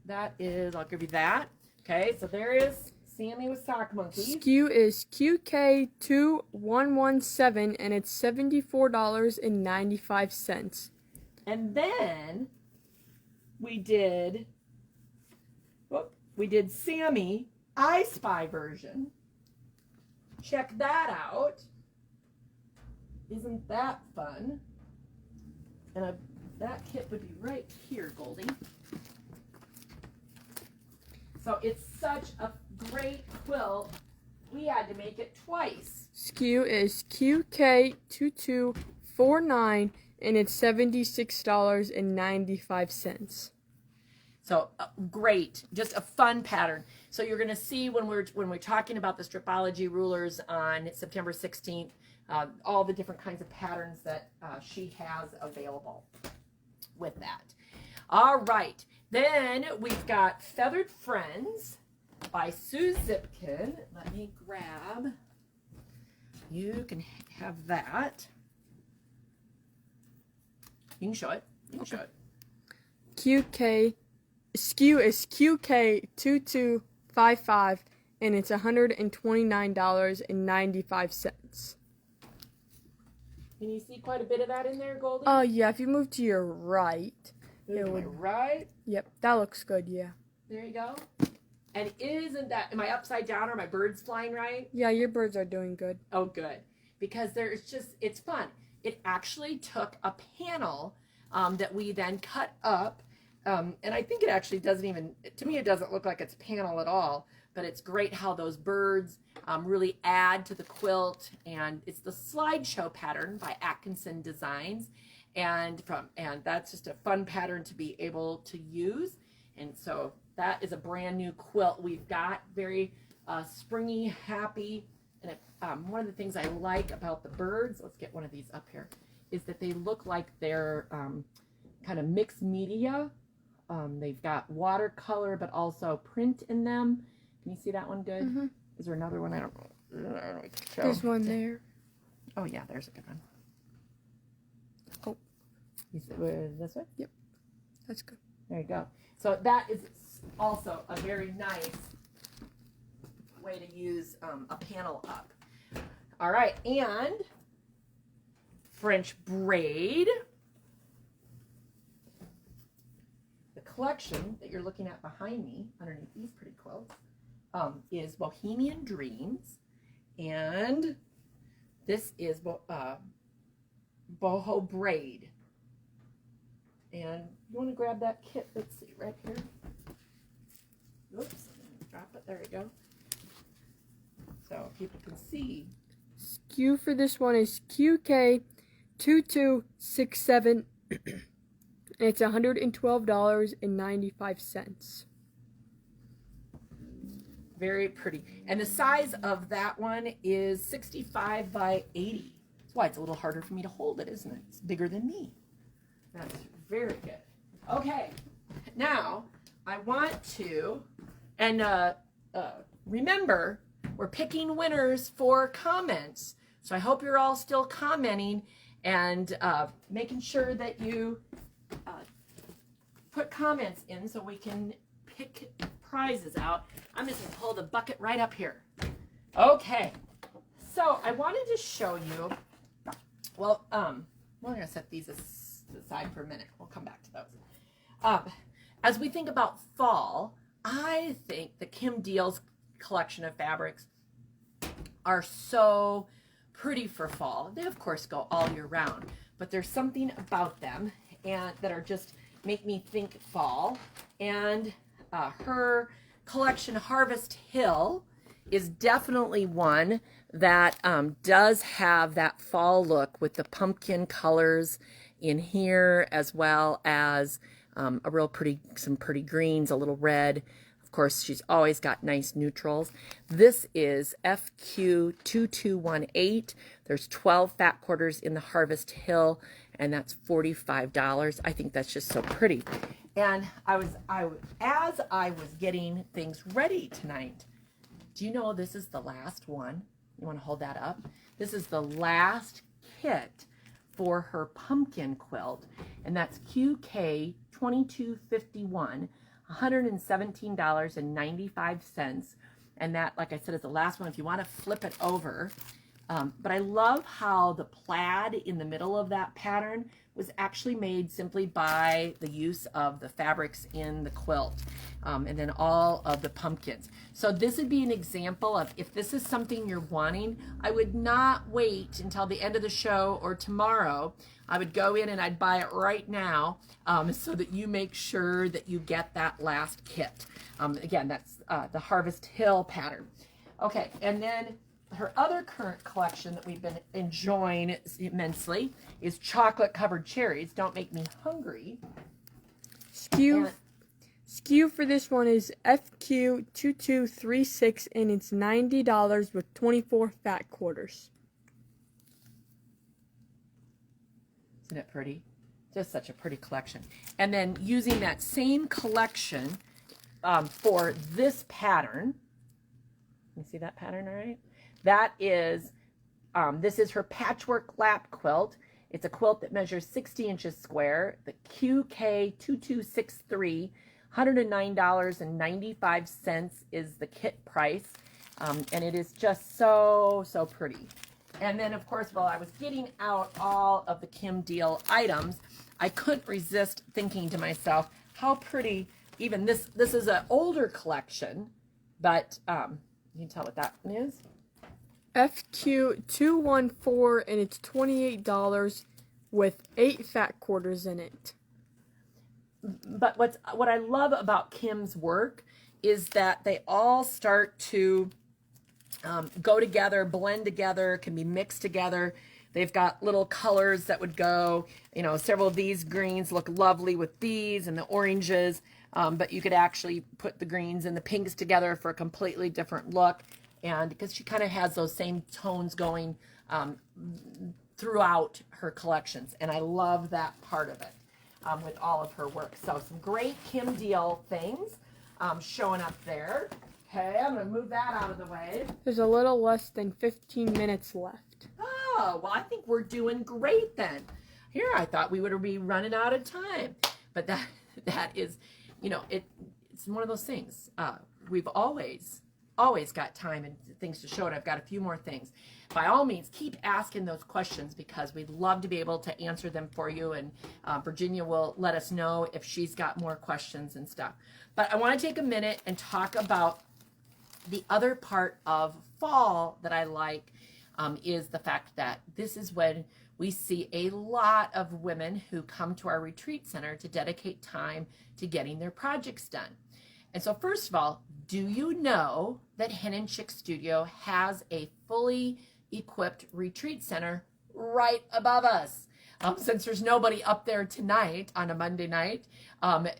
that is, I'll give you that. Okay. So there is Sammy with sock monkey. SKU is QK2117 and it's $74.95. And then we did Sammy I Spy version. Check that out. Isn't that fun? And that kit would be right here, Goldie. So it's such a great quilt. We had to make it twice. SKU is QK2249 and it's $76.95. So great, just a fun pattern. So you're going to see when we're talking about the Stripology rulers on September 16th, all the different kinds of patterns that she has available with that. All right, then we've got Feathered Friends by Sue Zipkin. Let me grab. You can have that. You can show it. You can show it. SKU is QK2255 and it's $129.95. Can you see quite a bit of that in there, Goldie? Oh yeah, if you move to your right, it would. Right. Yep, that looks good. Yeah. There you go. And isn't that? Am I upside down? Or are my birds flying right? Yeah, your birds are doing good. Oh, good. Because it's fun. It actually took a panel that we then cut up. And I think it actually doesn't even, to me, it doesn't look like it's panel at all. But it's great how those birds really add to the quilt. And it's the slideshow pattern by Atkinson Designs. And that's just a fun pattern to be able to use. And so that is a brand new quilt we've got. Very springy, happy. And one of the things I like about the birds, let's get one of these up here, is that they look like they're kind of mixed media. They've got watercolor, but also print in them. Can you see that one good? Mm-hmm. Is there another one? I don't know. There's one there. Oh, yeah, there's a good one. Oh. This one? Yep. That's good. There you go. So that is also a very nice way to use a panel up. All right, and French braid. The collection that you're looking at behind me, underneath these pretty quilts, is Bohemian Dreams, and this is Boho Braid. And you want to grab that kit? Let's see, right here. Oops, drop it. There you go. So people can see. SKU for this one is QK2267. And it's $112.95. Very pretty. And the size of that one is 65 by 80. That's why it's a little harder for me to hold it, isn't it? It's bigger than me. That's very good. Okay, now I want to, and remember, we're picking winners for comments. So I hope you're all still commenting and making sure that you put comments in so we can pick prizes out. I'm just going to pull the bucket right up here. Okay, so I wanted to show you, well, we're going to set these aside for a minute. We'll come back to those. As we think about fall, I think the Kim Deal's collection of fabrics are so pretty for fall. They, of course, go all year round, but there's something about them and that are just make me think fall. And her collection, Harvest Hill, is definitely one that does have that fall look with the pumpkin colors in here, as well as some pretty greens, a little red. Of course, she's always got nice neutrals. This is FQ2218. There's 12 fat quarters in the Harvest Hill, and that's $45. I think that's just so pretty. And as I was getting things ready tonight, do you know this is the last one? You want to hold that up? This is the last kit for her pumpkin quilt, and that's QK2251, $117.95. And that, like I said, is the last one if you want to flip it over. But I love how the plaid in the middle of that pattern was actually made simply by the use of the fabrics in the quilt, and then all of the pumpkins. So this would be an example of, if this is something you're wanting, I would not wait until the end of the show or tomorrow. I would go in and I'd buy it right now, so that you make sure that you get that last kit. Again, that's the Harvest Hill pattern. Okay, and then her other current collection that we've been enjoying immensely is chocolate covered cherries. Don't make me hungry. SKU for this one is FQ2236, and it's $90 with 24 fat quarters. Isn't it pretty? Just such a pretty collection. And then using that same collection for this pattern. You see that pattern, all right? That is, this is her patchwork lap quilt. It's a quilt that measures 60 inches square. The QK2263, $109.95 is the kit price. And it is just so, so pretty. And then, of course, while I was getting out all of the Kim Deal items, I couldn't resist thinking to myself, how pretty, even this is an older collection, but you can tell what that is. FQ214, and it's $28 with 8 fat quarters in it. But what I love about Kim's work is that they all start to go together, blend together, can be mixed together. They've got little colors that would go, you know, several of these greens look lovely with these and the oranges, but you could actually put the greens and the pinks together for a completely different look. And because she kind of has those same tones going throughout her collections. And I love that part of it with all of her work. So some great Kim Deal things showing up there. Okay, I'm going to move that out of the way. There's a little less than 15 minutes left. Oh, well, I think we're doing great then. Here, I thought we would be running out of time. But that is, you know, it's one of those things. We've always got time and things to show it. I've got a few more things. By all means, keep asking those questions because we'd love to be able to answer them for you. And Virginia will let us know if she's got more questions and stuff. But I want to take a minute and talk about the other part of fall that I like is the fact that this is when we see a lot of women who come to our retreat center to dedicate time to getting their projects done. And so first of all, do you know that Hen Chicks Studio has a fully equipped retreat center right above us? Since there's nobody up there tonight on a Monday night,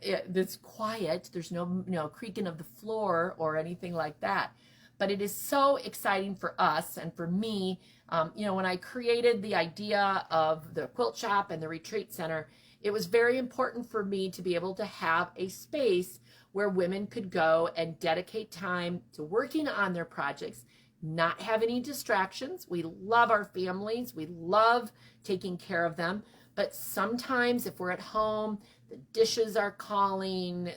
it's quiet. There's no creaking of the floor or anything like that. But it is so exciting for us and for me. When I created the idea of the quilt shop and the retreat center, it was very important for me to be able to have a space where women could go and dedicate time to working on their projects, not have any distractions. We love our families. We love taking care of them. But sometimes if we're at home, the dishes are calling,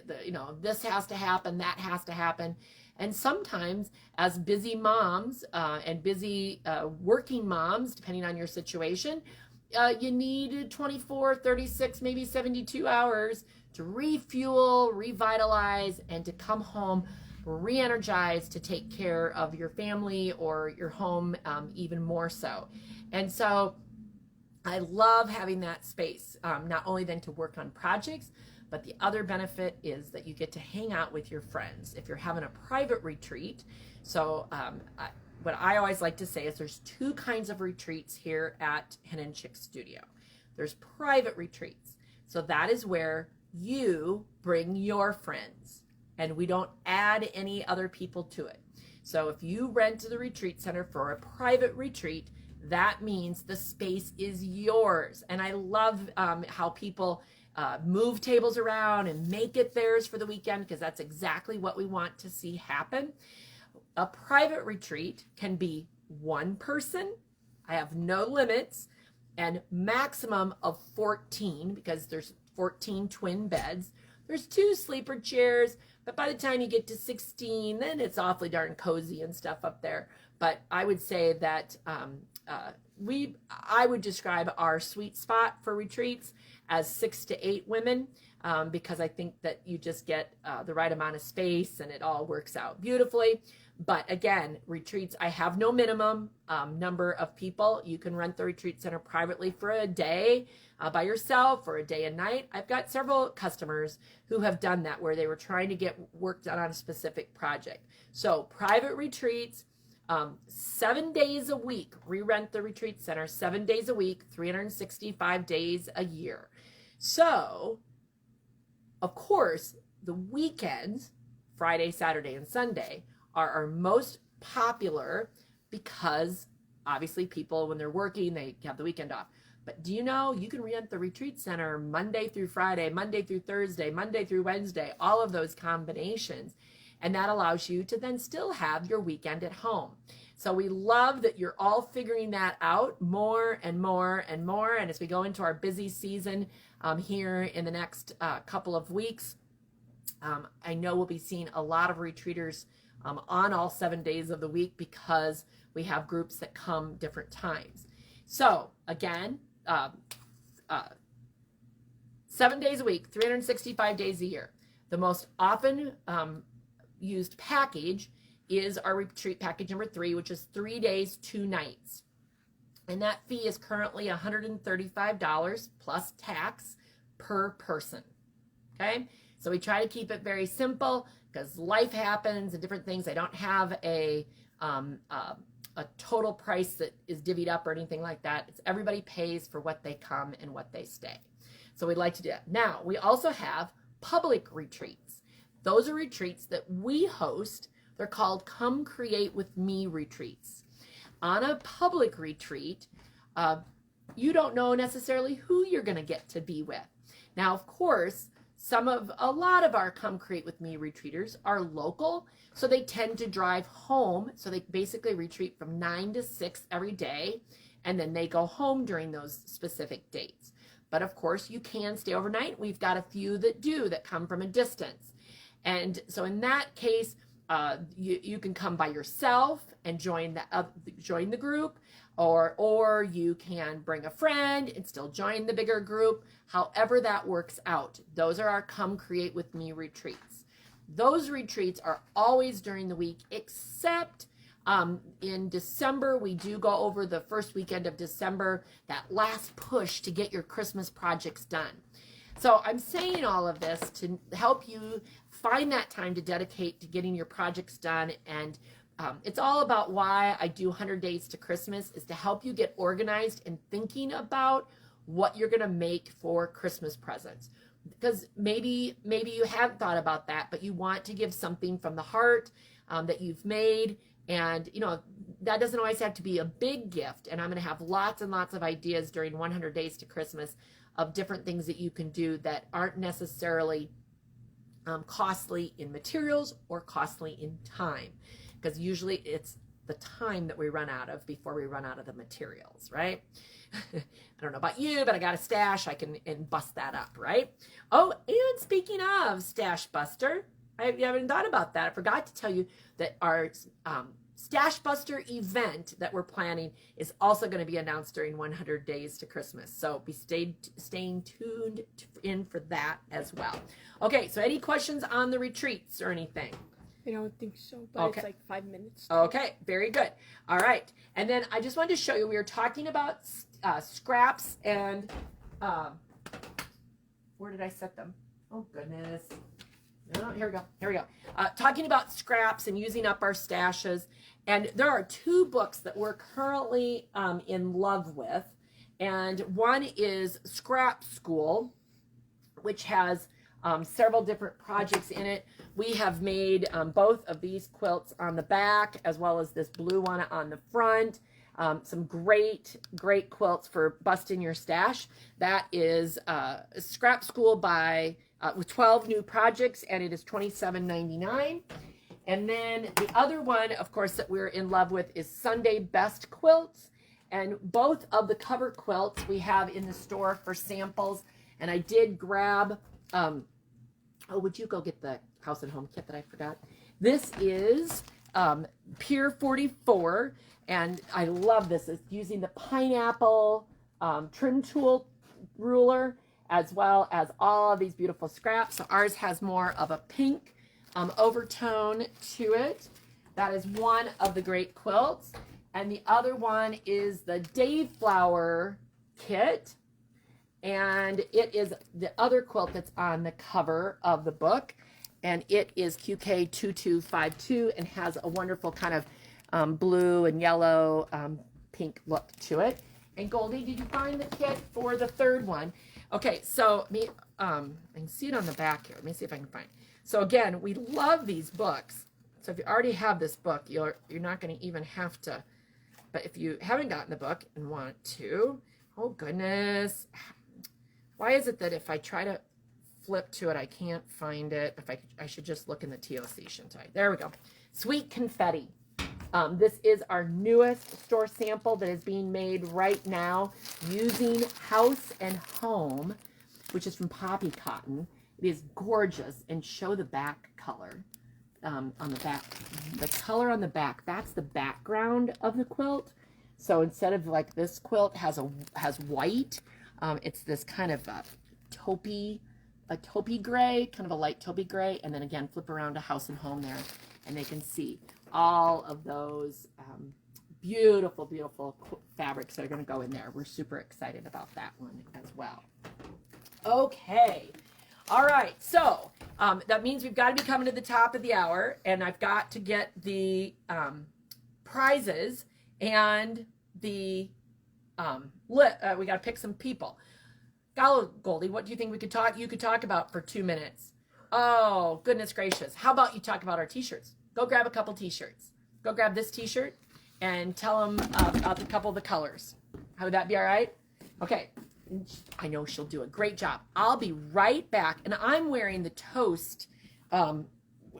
this has to happen, that has to happen. And sometimes as busy moms and busy working moms, depending on your situation, you need 24, 36, maybe 72 hours to refuel, revitalize, and to come home re-energized to take care of your family or your home even more so. And so I love having that space, not only then to work on projects, but the other benefit is that you get to hang out with your friends if you're having a private retreat. So what I always like to say is there's two kinds of retreats here at Hen Chicks Studio. There's private retreats. So that is where you bring your friends and we don't add any other people to it. So if you rent the retreat center for a private retreat, that means the space is yours. And I love how people move tables around and make it theirs for the weekend, because that's exactly what we want to see happen. A private retreat can be one person. I have no limits, and maximum of 14, because there's 14 twin beds. There's 2 sleeper chairs, but by the time you get to 16, then it's awfully darn cozy and stuff up there. But I would say that I would describe our sweet spot for retreats as 6 to 8 women, because I think that you just get the right amount of space and it all works out beautifully. But again, retreats, I have no minimum number of people. You can rent the retreat center privately for a day by yourself, or a day and night. I've got several customers who have done that, where they were trying to get work done on a specific project. So private retreats, 7 days a week. We rent the retreat center 7 days a week, 365 days a year. So, of course, the weekends, Friday, Saturday, and Sunday, are our most popular, because obviously people, when they're working, they have the weekend off. But do you know you can rent the retreat center Monday through Friday, Monday through Thursday, Monday through Wednesday, all of those combinations. And that allows you to then still have your weekend at home. So we love that you're all figuring that out more and more and more. And as we go into our busy season here in the next couple of weeks, I know we'll be seeing a lot of retreaters on all 7 days of the week, because we have groups that come different times. So again, 7 days a week, 365 days a year. The most often used package is our retreat package number 3, which is 3 days, 2 nights. And that fee is currently $135 plus tax per person. Okay, so we try to keep it very simple, because life happens and different things. I don't have a total price that is divvied up or anything like that. It's everybody pays for what they come and what they stay. So we'd like to do that. Now, we also have public retreats. Those are retreats that we host. They're called Come Create With Me retreats. On a public retreat, you don't know necessarily who you're going to get to be with. Now, of course, a lot of our Come Create With Me retreaters are local, so they tend to drive home. So they basically retreat from 9 to 6 every day, and then they go home during those specific dates. But of course, you can stay overnight. We've got a few that come from a distance. And so in that case, you can come by yourself and join the group, or you can bring a friend and still join the bigger group. However that works out. Those are our Come Create With Me retreats. Those retreats are always during the week, except in December. We do go over the first weekend of December, that last push to get your Christmas projects done. So I'm saying all of this to help you find that time to dedicate to getting your projects done. And it's all about why I do 100 Days to Christmas, is to help you get organized and thinking about what you're going to make for Christmas presents. Because maybe you haven't thought about that, but you want to give something from the heart that you've made. And, that doesn't always have to be a big gift. And I'm going to have lots and lots of ideas during 100 Days to Christmas of different things that you can do that aren't necessarily costly in materials or costly in time. Because usually it's the time that we run out of before we run out of the materials, right? I don't know about you, but I got a stash. I can bust that up, right? Oh, and speaking of Stash Buster, I haven't thought about that. I forgot to tell you that our Stash Buster event that we're planning is also going to be announced during 100 Days to Christmas. So be staying tuned in for that as well. Okay, so any questions on the retreats or anything? I don't think so, but Okay. It's like 5 minutes. Okay, very good. All right. And then I just wanted to show you, we were talking about scraps and, where did I set them? Oh, goodness. Oh, here we go. Here we go. Talking about scraps and using up our stashes. And there are two books that we're currently in love with. And one is Scrap School, which has several different projects in it. We have made both of these quilts on the back, as well as this blue one on the front. Some great quilts for busting your stash. That is Scrap School by with 12 new projects, and it is $27.99. And then the other one, of course, that we're in love with is Sunday Best Quilts. And both of the cover quilts we have in the store for samples. And I did grab, oh, would you go get the House and Home kit that I forgot? This is Pier 44. And I love this. It's using the pineapple trim tool ruler, as well as all of these beautiful scraps. So ours has more of a pink overtone to it. That is one of the great quilts. And the other one is the Dave Flower kit. And it is the other quilt that's on the cover of the book. And it is QK2252 and has a wonderful kind of blue and yellow pink look to it. And Goldie, did you find the kit for the third one? Okay, so I can see it on the back here. Let me see if I can find it. So again, we love these books. So if you already have this book, you're not going to even have to. But if you haven't gotten the book and want to, oh goodness, why is it that if I try to flip to it, I can't find it? If I should just look in the TOC, shouldn't I? There we go. Sweet Confetti. This is our newest store sample that is being made right now using House and Home, which is from Poppy Cotton. It is gorgeous, and show the back color on the back. The color on the back, that's the background of the quilt. So instead of like this quilt has white, it's this kind of a taupey gray, kind of a light taupey gray, and then again flip around to House and Home there, and they can see all of those beautiful, beautiful fabrics that are going to go in there. We're super excited about that one as well. Okay. All right. So that means we've got to be coming to the top of the hour, and I've got to get the prizes and the we got to pick some people. Goldie, what do you think you could talk about for 2 minutes? Oh, goodness gracious. How about you talk about our t-shirts? Go grab a couple t-shirts. Go grab this t-shirt and tell them about a couple of the colors. How would that be all right? Okay. I know she'll do a great job. I'll be right back. And I'm wearing the Toast,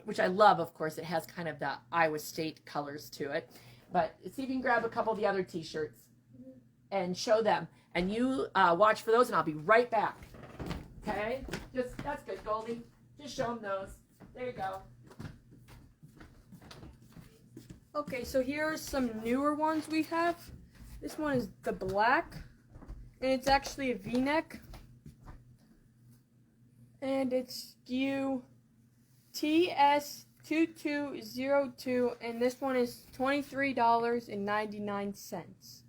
which I love, of course. It has kind of the Iowa State colors to it. But see if you can grab a couple of the other t-shirts and show them. And you watch for those, and I'll be right back. Okay? That's good, Goldie. Just show them those. There you go. Okay, so here are some newer ones we have. This one is the black, and it's actually a V-neck. And it's SKU TS2202, and this one is $23.99.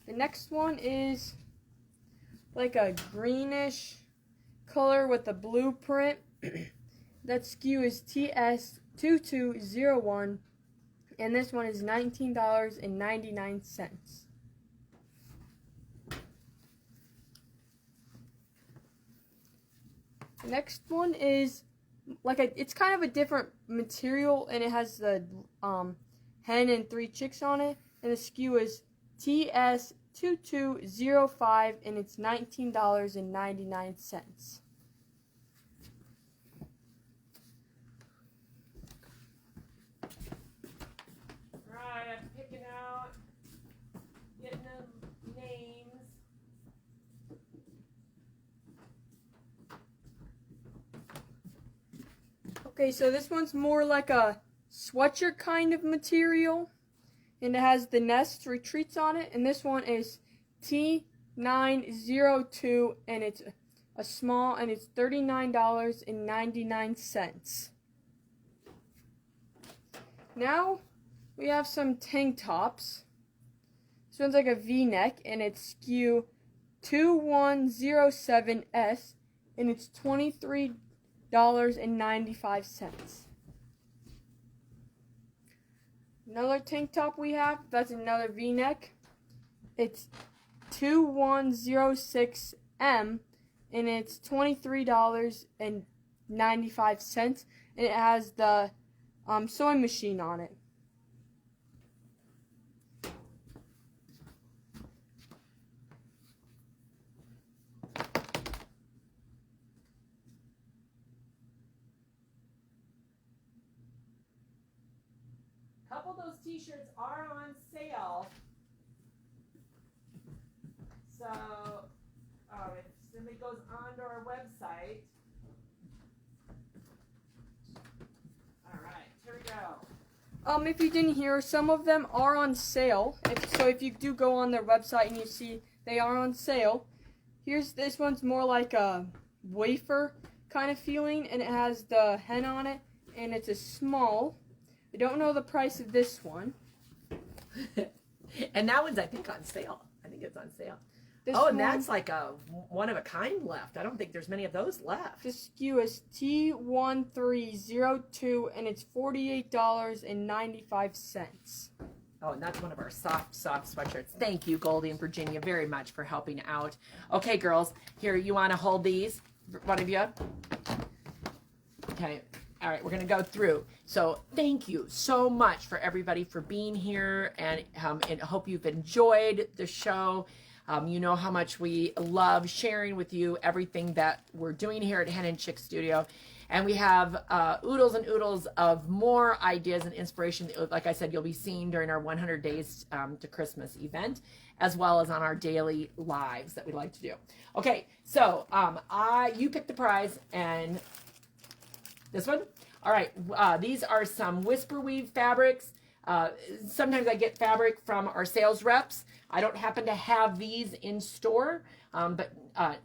The next one is like a greenish color with a blue print. That SKU is TS2201, and this one is $19.99. The next one is it's kind of a different material, and it has the hen and 3 chicks on it, and the SKU is TS2205, and it's $19.99. Okay, so this one's more like a sweatshirt kind of material, and it has the nest retreats on it, and this one is T902, and it's a small, and it's $39.99. Now we have some tank tops. This one's like a V-neck, and it's SKU 2107S, and it's $23.95. Another tank top we have, that's another V-neck. It's 2106M, and it's $23.95, and it has the sewing machine on it. Couple of those t-shirts are on sale. So, if somebody goes onto our website. All right, here we go. If you didn't hear, some of them are on sale. So if you do go on their website and you see they are on sale, this one's more like a wafer kind of feeling, and it has the hen on it, and it's a small. I don't know the price of this one. And that one's, I think, on sale. I think it's on sale. This and one, that's like a one of a kind left. I don't think there's many of those left. the SKU is T1302, and it's $48.95. Oh, and that's one of our soft sweatshirts. Thank you, Goldie and Virginia, very much for helping out. Okay, girls, here, you want to hold these? One of you? Okay. All right, we're going to go through. So thank you so much for everybody for being here, and I hope you've enjoyed the show. You know how much we love sharing with you everything that we're doing here at Hen Chicks Studio. And we have oodles and oodles of more ideas and inspiration. Like I said, you'll be seeing during our 100 Days to Christmas event, as well as on our daily lives that we like to do. Okay, so you picked the prize, and this one? All right, these are some whisper weave fabrics. Sometimes I get fabric from our sales reps. I don't happen to have these in store, but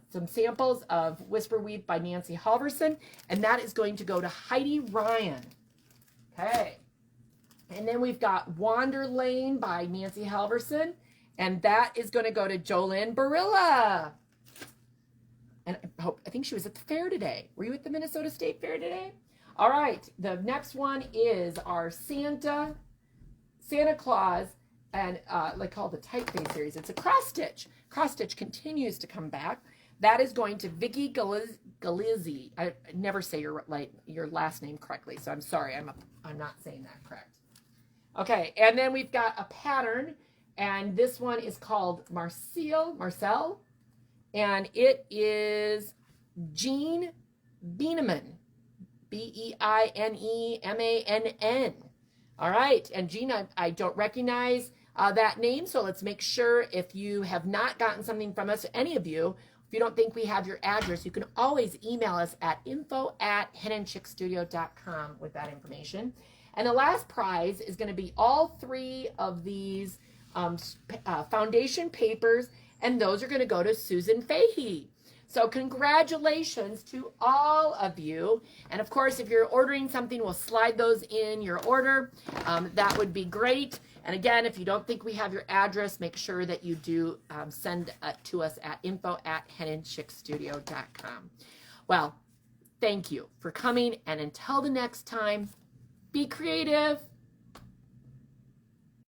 some samples of Whisper Weave by Nancy Halverson, and that is going to go to Heidi Ryan. Okay. And then we've got Wander Lane by Nancy Halverson, and that is going to go to Jolynn Barilla. And I think she was at the fair today. Were you at the Minnesota State Fair today? All right, the next one is our Santa Claus, and like called the Typeface series. It's a cross stitch. Cross stitch continues to come back. That is going to Vicky Galizzi. I never say your last name correctly, so I'm sorry. I'm not saying that correct. Okay, and then we've got a pattern, and this one is called Marcel, and it is Jean Beinemann, Beinemann. All right, and Jean, I don't recognize that name, so let's make sure if you have not gotten something from us, any of you, if you don't think we have your address, you can always email us at info@henandchickstudio.com with that information. And the last prize is going to be all 3 of these foundation papers, and those are going to go to Susan Fahey. So congratulations to all of you. And of course, if you're ordering something, we'll slide those in your order. That would be great. And again, if you don't think we have your address, make sure that you do send to us at info@henandchickstudio.com. Well, thank you for coming. And until the next time, be creative.